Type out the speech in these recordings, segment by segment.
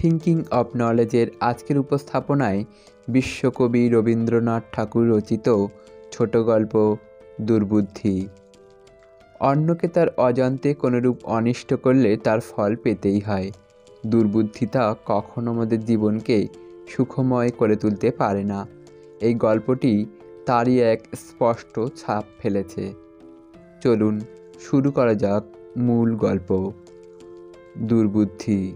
Thinking of নলেজের আজকের উপস্থাপনায় বিশ্বকবি রবীন্দ্রনাথ ঠাকুর রচিত ছোট গল্প দুর্বুদ্ধি। অন্যকে তার অজান্তে কোনোরূপ অনিষ্ট করলে তার ফল পেতেই হয়। দুর্বুদ্ধিতা কখনো আমাদের জীবনকে সুখময় করে তুলতে পারে না। এই গল্পটি তারই এক স্পষ্ট ছাপ ফেলেছে। চলুন শুরু করা যাক মূল গল্প দুর্বুদ্ধি।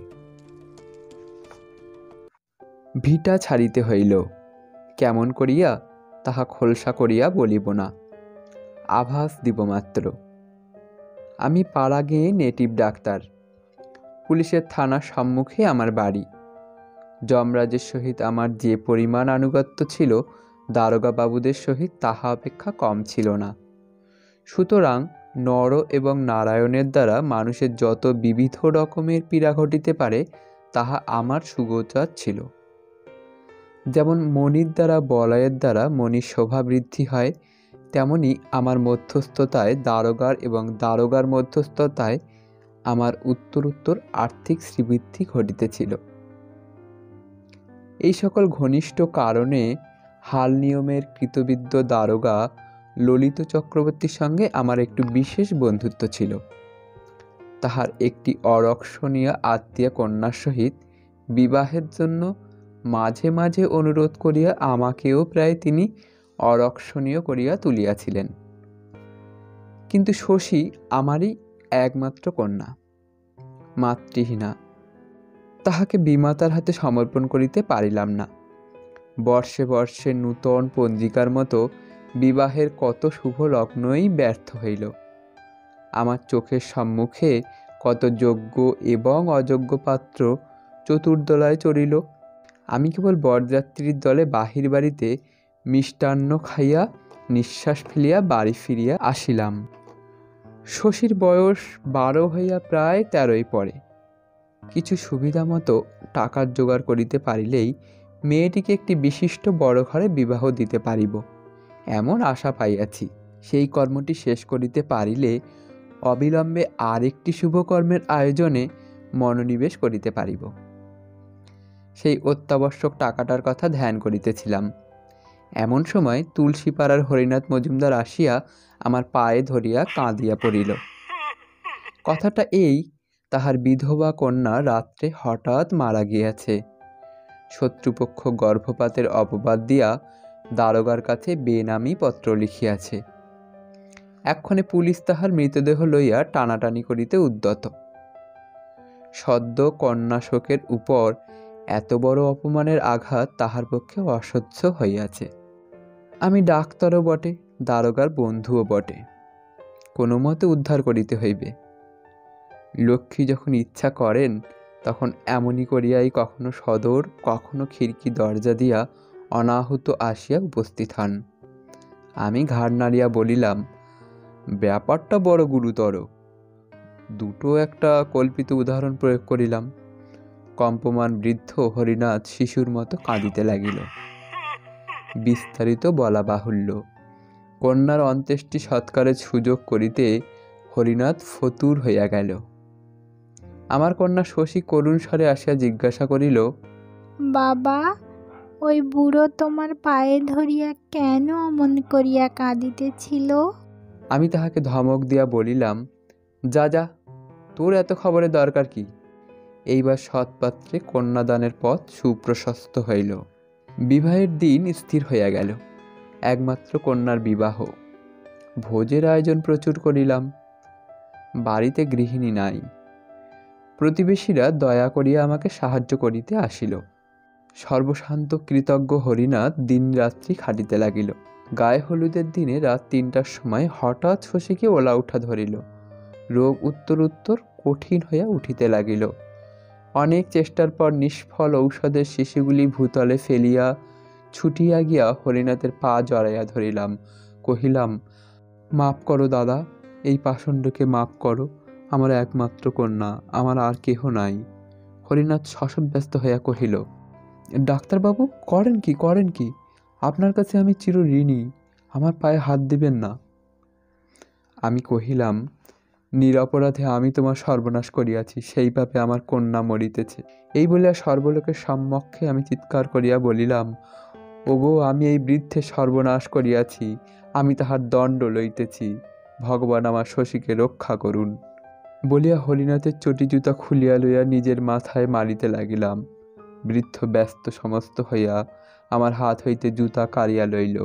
ভিটা ছাড়িতে হইল, কেমন করিয়া তাহা খোলসা করিয়া বলিব না, আভাস দিব মাত্র। আমি পাড়া গিয়ে নেটিভ ডাক্তার। পুলিশের থানার সম্মুখে আমার বাড়ি। যমরাজের সহিত আমার যে পরিমাণ আনুগত্য ছিল দারোগা বাবুদের সহিত তাহা অপেক্ষা কম ছিল না। সুতরাং নর এবং নারায়ণের দ্বারা মানুষের যত বিবিধ রকমের পীড়া ঘটিতে পারে তাহা আমার সুগোচর ছিল। যেমন মণির দ্বারা বলয়ের দ্বারা মণির শোভা বৃদ্ধি হয়, তেমনি আমার মধ্যস্থতায় দারোগার এবং দারোগার মধ্যস্থতায় আমার উত্তরোত্তর আর্থিক শ্রীবৃদ্ধি ঘটিতেছিল। এই সকল ঘনিষ্ঠ কারণে হাল নিয়মের কৃতবিদ্য দারোগা ললিত চক্রবর্তীর সঙ্গে আমার একটু বিশেষ বন্ধুত্ব ছিল। তাহার একটি অরক্ষণীয় আত্মীয়া কন্যার সহিত বিবাহের জন্য মাঝে মাঝে অনুরোধ করিয়া আমাকেও প্রায় তিনি অরক্ষণীয় করিয়া তুলিয়াছিলেন। কিন্তু শশী আমারই একমাত্র কন্যা, মাতৃহীনা। তাহাকে বিমাতার হাতে সমর্পণ করিতে পারিলাম না। বর্ষে বর্ষে নূতন পঞ্জিকার মতো বিবাহের কত শুভ লগ্নই ব্যর্থ হইল। আমার চোখের সম্মুখে কত যোগ্য এবং অযোগ্য পাত্র চতুর্দলায় চড়িল। আমি কেবল বরযাত্রীর দলে বাহির বাড়িতে মিষ্টান্ন খাইয়া নিঃশ্বাস ফেলিয়া বাড়ি ফিরিয়া আসিলাম। শশীর বয়স 12 হইয়া প্রায় 13ই পড়ে। কিছু সুবিধা মতো টাকার জোগাড় করিতে পারিলেই মেয়েটিকে একটি বিশিষ্ট বড় ঘরে বিবাহ দিতে পারিব এমন আশা পাইয়াছি। সেই কর্মটি শেষ করিতে পারিলে অবিলম্বে আর একটি শুভকর্মের আয়োজনে মনোনিবেশ করিতে পারিব। সেই অত্যাবশ্যক টাকাটার কথা ধ্যান করিতেছিলাম। এমন সময় তুলসীপাড়ার হরিনাথ মজুমদার আসিয়া আমার পায়ে ধরিয়া কাঁদিয়া পড়িল। কথাটা এই, তাহার বিধবা কন্যা রাত্রে হঠাৎ মারা গিয়াছে। শত্রুপক্ষ গর্ভপাতের অপবাদ দিয়া দারোগার কাছে বেনামি পত্র লিখিয়াছে। এক্ষণে পুলিশ তাহার মৃতদেহ লইয়া টানাটানি করিতে উদ্যত। সদ্য কন্যা শোকের উপর এত বড় অপমানের আঘাত তাহার পক্ষে অসহ্য হইয়াছে। আমি ডাক্তারও বটে, দারোগার বন্ধুও বটে। কোনো মতে উদ্ধার করিতে হইবে। লক্ষ্মী যখন ইচ্ছা করেন তখন এমনি করিয়াই কখনো সদর কখনো খিড়কি দরজা দিয়া অনাহুত আসিয়া উপস্থিত হন। আমি ঘাড় নাড়িয়া বলিলাম, ব্যাপারটা বড় গুরুতর। দুটো একটা কল্পিত উদাহরণ প্রয়োগ করিলাম। কম্পমান বৃদ্ধ হরিনাথ শিশুর মতো কাঁদিতে লাগিল। বিস্তারিত বলা বাহুল্য। কন্যার অন্ত্যেষ্টি সৎকারের সুযোগ করিতে হরিনাথ ফতুর হইয়া গেল। আমার কন্যা শশী করুণ স্বরে আসিয়া জিজ্ঞাসা করিল, বাবা, ওই বুড়ো তোমার পায়ে ধরিয়া কেন অমন করিয়া কাঁদিতেছিল? আমি তাহাকে ধমক দিয়া বলিলাম, যা যা, তোর এত খবরের দরকার কি? এইবার সৎপাত্রে কন্যাদানের পথ সুপ্রশস্ত হইল। বিবাহের দিন স্থির হইয়া গেল। একমাত্র কন্যার বিবাহ। ভোজের আয়োজন প্রচুর করিলাম। বাড়িতে গৃহিণী নাই। প্রতিবেশীরা দয়া করিয়া আমাকে সাহায্য করিতে আসিল। সর্বশান্ত কৃতজ্ঞ হরিনাথ দিন রাত্রি খাটিতে লাগিল। গায়ে হলুদের দিনে রাত 3টার সময় হঠাৎ শশীকে ওলা উঠা ধরিল। রোগ উত্তর কঠিন হইয়া উঠিতে লাগিল। অনেক চেষ্টার পর নিষ্ফল ঔষধের শিশিগুলি ভূতলে ফেলিয়া ছুটিয়া গিয়া হরিনাথের পা জড়াইয়া ধরিলাম। কহিলাম, মাপ করো দাদা, এই পাষণ্ডকে মাপ করো। আমার একমাত্র কন্যা, আমার আর কেহ নাই। হরিনাথ শশব্যস্ত হইয়া কহিল, ডাক্তারবাবু, করেন কি? আপনার কাছে আমি চির ঋণী, আমার পায়ে হাত দিবেন না। আমি কহিলাম, নিরপরাধে আমি তোমার সর্বনাশ করিয়াছি, সেইভাবে আমার কন্যা মরিতেছে। এই বলিয়া সর্বলোকের সম্মুখে আমি চিৎকার করিয়া বলিলাম, ওগো, আমি এই বৃদ্ধের সর্বনাশ করিয়াছি, আমি তাহার দণ্ড লইতেছি, ভগবান আমার শশীকে রক্ষা করুন। বলিয়া হরিনাথের চটি জুতা খুলিয়া লইয়া নিজের মাথায় মারিতে লাগিলাম। বৃদ্ধ ব্যস্ত সমস্ত হইয়া আমার হাত হইতে জুতা কাড়িয়া লইল।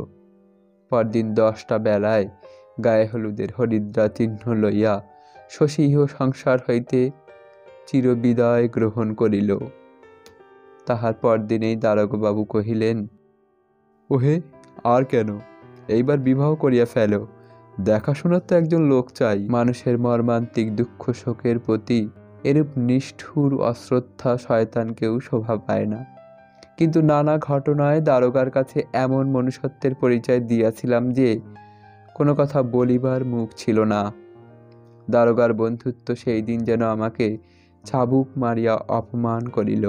পরদিন 10টা বেলায় গায়ে হলুদের হরিদ্রা চিহ্ন লইয়া শশী ইহ সংসার হইতে চিরবিদায় গ্রহণ করিল। তাহার পরদিনেই দারোগাবাবু কহিলেন, ওহে, আর কেন, এইবার বিবাহ করিয়া ফেলো। দেখাশোনার তো একজন লোক চাই। মানুষের মর্মান্তিক দুঃখ শোকের প্রতি এরূপ নিষ্ঠুর অশ্রদ্ধা শয়তানকেও শোভা পায় না। কিন্তু নানা ঘটনায় দারোগার কাছে এমন মনুষ্যত্বের পরিচয় দিয়াছিলাম যে কোনো কথা বলিবার মুখ ছিল না। দারোগার বন্ধুত্ব সেই দিন যেন আমাকে চাবুক মারিয়া অপমান করিল।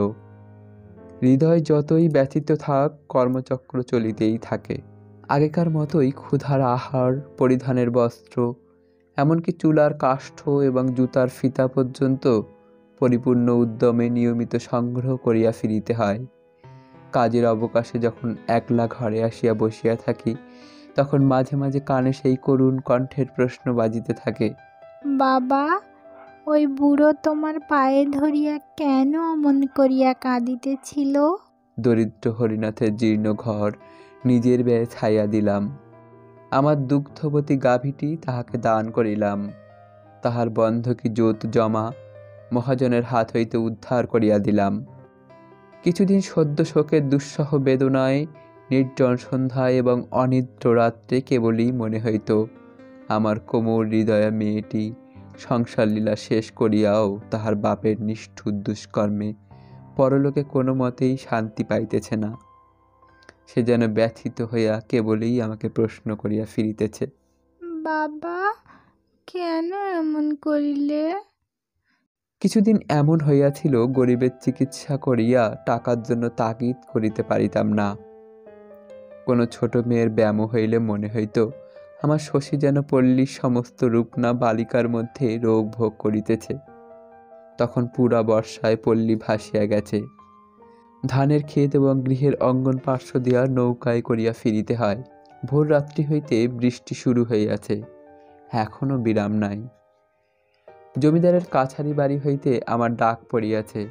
হৃদয় যতই ব্যথিত থাক, কর্মচক্র চলিতেই থাকে। আগেকার মতোই ক্ষুধার আহার, পরিধানের বস্ত্র, এমনকি চুলার কাষ্ঠ এবং জুতার ফিতা পর্যন্ত পরিপূর্ণ উদ্যমে নিয়মিত সংগ্রহ করিয়া ফিরিতে হয়। কাজের অবকাশে যখন একলা ঘরে আসিয়া বসিয়া থাকি, তখন মাঝে মাঝে কানে সেই করুণ কণ্ঠের প্রশ্ন বাজিতে থাকে, বাবা, ওই বুড়ো তোমার পায়ে ধরিয়া কেন অমন করিয়া কাঁদিতেছিল? দরিদ্র হরিনাথের জীর্ণ ঘর নিজের ব্যয়ে ছাইয়া দিলাম। আমার দুগ্ধবতী গাভীটি তাহাকে দান করিলাম। তাহার বন্ধকি জোত জমা মহাজনের হাত হইতে উদ্ধার করিয়া দিলাম। কিছুদিন সদ্য শোকের দুঃসহ বেদনায়, নির্জন সন্ধ্যায় এবং অনিদ্র রাত্রে কেবলই মনে হইত আমার কোমল হৃদয়া মেয়েটি সংসার লীলা শেষ করিয়াও তাহার বাপের নিষ্ঠুর দুষ্কর্মে পরলোকে কোনো মতেই শান্তি পাইতেছে না। সে যেন ব্যথিত হইয়া কেবলই আমাকে প্রশ্ন করিয়া ফিরিতেছে, বাবা, কেন এমন করিলে? কিছুদিন এমন হইয়াছিল, গরিবের চিকিৎসা করিয়া টাকার জন্য তাগিদ করিতে পারিতাম না। কোনো ছোট মেয়ের ব্যামো হইলে মনে হইত আমার শশী যেন পল্লীর সমস্ত রূপনা বালিকার মধ্যে রোগ ভোগ করিতেছে। তখন পুরা বর্ষায় পল্লী ভাসিয়া গেছে। ধানের ক্ষেত এবং গৃহের অঙ্গন পার্শ্ব দিয়া নৌকায় করিয়া ফিরিতে হয়। ভোর রাত্রি হইতে বৃষ্টি শুরু হইয়াছে, এখনো বিরাম নাই। জমিদারের কাছারি বাড়ি হইতে আমার ডাক পড়িয়াছে।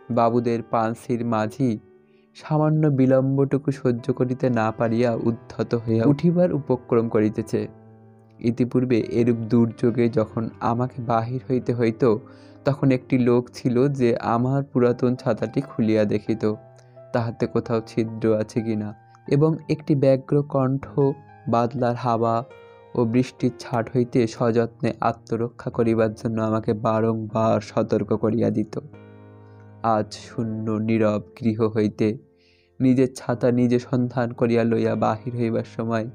বাবুদের পানসির মাঝি সামান্য বিলম্বটুকু সহ্য করিতে না পারিয়া উদ্ধত হইয়া উঠিবার উপক্রম করিতেছে। ইতিপূর্বে এরূপ দুর্যোগে যখন আমাকে বাহির হইতে হইত, তখন একটি লোক ছিল যে আমার পুরাতন ছাতাটি খুলিয়া দেখিত তাহাতে কোথাও ছিদ্র আছে কিনা, এবং একটি ব্যগ্র কণ্ঠ বাদলার হাওয়া ও বৃষ্টির ছাট হইতে সযত্নে আত্মরক্ষা করিবার জন্য আমাকে বারংবার সতর্ক করিয়া দিত। আজ শূন্য নীরব গৃহ হইতে নিজের ছাতা নিজে সন্ধান করিয়া লইয়া বাহির হইবার সময়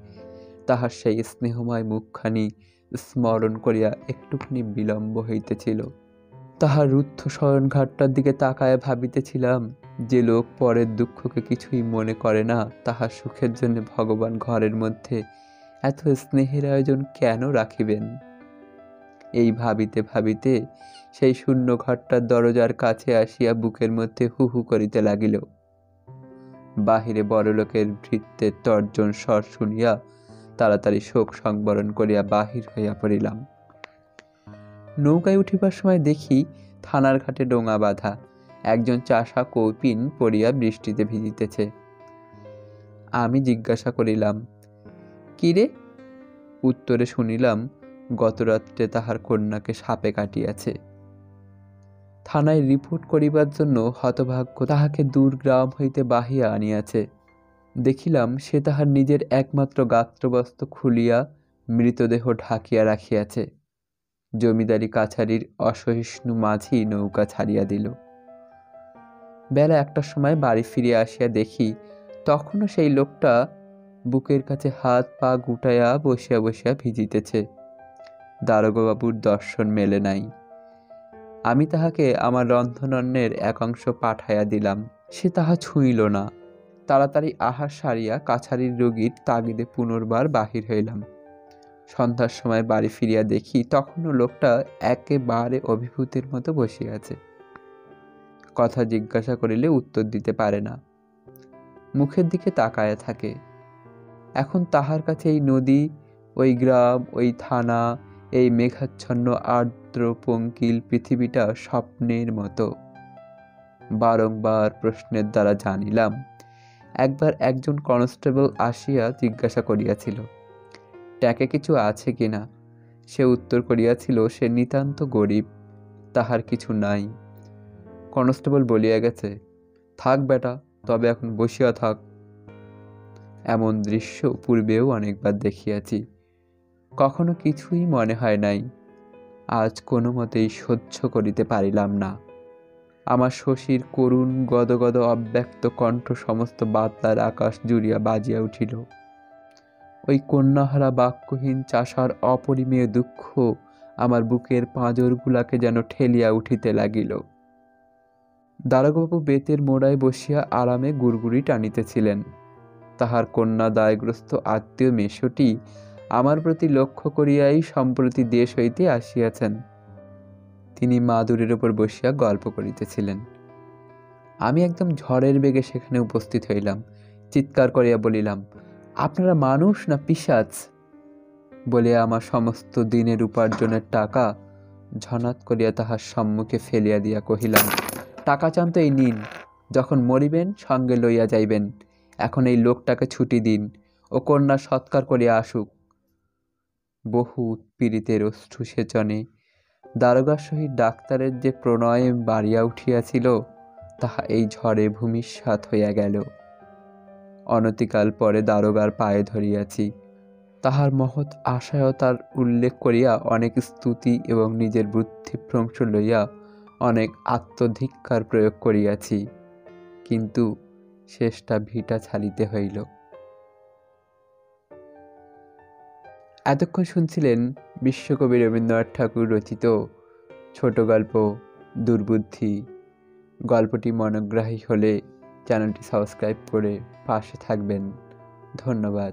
তাহার সেই স্নেহময় মুখখানি স্মরণ করিয়া একটুখানি বিলম্ব হইতেছিল। তাহার রুদ্ধ শয়নঘাটটার দিকে তাকায় ভাবিতেছিলাম, যে লোক পরের দুঃখকে কিছুই মনে করে না, তাহার সুখের জন্য ভগবান ঘরের মধ্যে এত স্নেহের আয়োজন কেন রাখিবেন? এই ভাবিতে ভাবিতে সেই শূন্য ঘরটার দরজার কাছে আসিয়া বুকের মধ্যে হু হু করিতে লাগিল। বাহিরে বড়লোকের ভৃত্যের তর্জন স্বর শুনিয়া তাড়াতাড়ি শোক সংবরণ করিয়া বাহির হইয়া পড়িলাম। নৌকায় উঠিবার সময় দেখি থানার ঘাটে ডোঙা বাঁধা, একজন চাষা কৌপিন পড়িয়া বৃষ্টিতে ভিজিতেছে। আমি জিজ্ঞাসা করিলাম, কিরে? উত্তরে শুনিলাম, গতরাত্রে তাহার কন্যাকে সাপে কাটিয়াছে। থানায় রিপোর্ট করিবার জন্য হতভাগ্য তাহাকে দূর গ্রাম হইতে বাহিয়া আনিয়াছে। দেখিলাম সে তাহার নিজের একমাত্র গাত্রবস্ত্র খুলিয়া মৃতদেহ ঢাকিয়া রাখিয়াছে। জমিদারি কাছারির অসহিষ্ণু মাঝি নৌকা ছাড়িয়া দিল। বেলা 1টার সময় বাড়ি ফিরিয়া আসিয়া দেখি তখনও সেই লোকটা বুকের কাছে হাত পা গুটাইয়া বসিয়া বসিয়া ভিজিতেছে। দারোগাবাবুর দর্শন মেলে নাই। আমি তাহাকে আমার রন্ধনন্নের এক অংশ পাঠাইয়া দিলাম, সে তাহা ছুঁইল না। তাড়াতাড়ি আহার সারিয়া কাছারির রোগীর তাগিদে পুনর্বার বাহির হইলাম। সন্ধ্যার সময় বাড়ি ফিরিয়া দেখি তখনও লোকটা একেবারে অভিভূতের মতো বসিয়া আছে। কথা জিজ্ঞাসা করিলে উত্তর দিতে পারে না, মুখের দিকে তাকায়া থাকে। এখন তাহার কাছে এই নদী, ওই গ্রাম, ওই থানা, এই মেঘাচ্ছন্ন আর্দ্র পঙ্কিল পৃথিবীটা স্বপ্নের মতো। বারংবার প্রশ্নের দ্বারা জানিলাম। একবার একজন কনস্টেবল আসিয়া জিজ্ঞাসা করিয়াছিল ট্যাঁকে কিছু আছে কিনা। সে উত্তর করিয়াছিল সে নিতান্ত গরিব, তাহার কিছু নাই। কনস্টেবল বলিয়া গেছে, থাক বেটা, তবে এখন বসিয়া থাক। এমন দৃশ্য পূর্বেও অনেকবার দেখিয়াছি, কখনো কিছুই মনে হয় নাই। আজ কোনো মতেই সহ্য করিতে পারিলাম না। আমার শশীর করুণ গদগদ অব্যক্ত কণ্ঠ সমস্ত বাতলার আকাশ জুড়িয়া বাজিয়া উঠিল। ওই কন্যাহারা বাক্যহীন চাষার অপরিমেয় দুঃখ আমার বুকের পাঁজরগুলাকে যেন ঠেলিয়া উঠিতে লাগিল। দারোগাবাবু বেতের মোড়ায় বসিয়া আরামে গুড়গুড়ি টানিতেছিলেন। তাহার কন্যা দায়গ্রস্ত আত্মীয় মেশোটি আমার প্রতি লক্ষ্য করিয়াই সম্প্রতি দেশ হইতে আসিয়াছেন। তিনি মাদুরের ওপর বসিয়া গল্প করিতেছিলেন। আমি একদম ঝড়ের বেগে সেখানে উপস্থিত হইলাম। চিৎকার করিয়া বলিলাম, আপনারা মানুষ না পিশাচ? বলিয়া আমার সমস্ত দিনের উপার্জনের টাকা ঝনাত করিয়া তাহার সম্মুখে ফেলিয়া দিয়া কহিলাম, টাকা চান তো এই নিন, যখন মরিবেন সঙ্গে লইয়া যাইবেন। এখন এই লোকটাকে ছুটি দিন, ও কন্যা সৎকার করিয়া আসুক। বহু উৎপীড়িতের অশ্রু সেচনে দারোগার সহিত ডাক্তারের যে প্রণয়ে বাড়িয়া উঠিয়াছিল তাহা এই ঝড়ে ভূমিসাৎ হইয়া গেল। অনতিকাল পরে দারোগার পায়ে ধরিয়াছি। তাহার মহৎ আশায়তার উল্লেখ করিয়া অনেক স্তুতি এবং নিজের বুদ্ধিভ্রংশ লইয়া অনেক আত্মধিক্কার প্রয়োগ করিয়াছি, কিন্তু শেষটা ভিটা ছাড়িতে হইল। এতক্ষণ শুনছিলেন বিশ্বকবি রবীন্দ্রনাথ ঠাকুর রচিত ছোট গল্প দুর্বুদ্ধি। গল্পটি মনোগ্রাহী হলে চ্যানেলটি সাবস্ক্রাইব করে পাশে থাকবেন। ধন্যবাদ।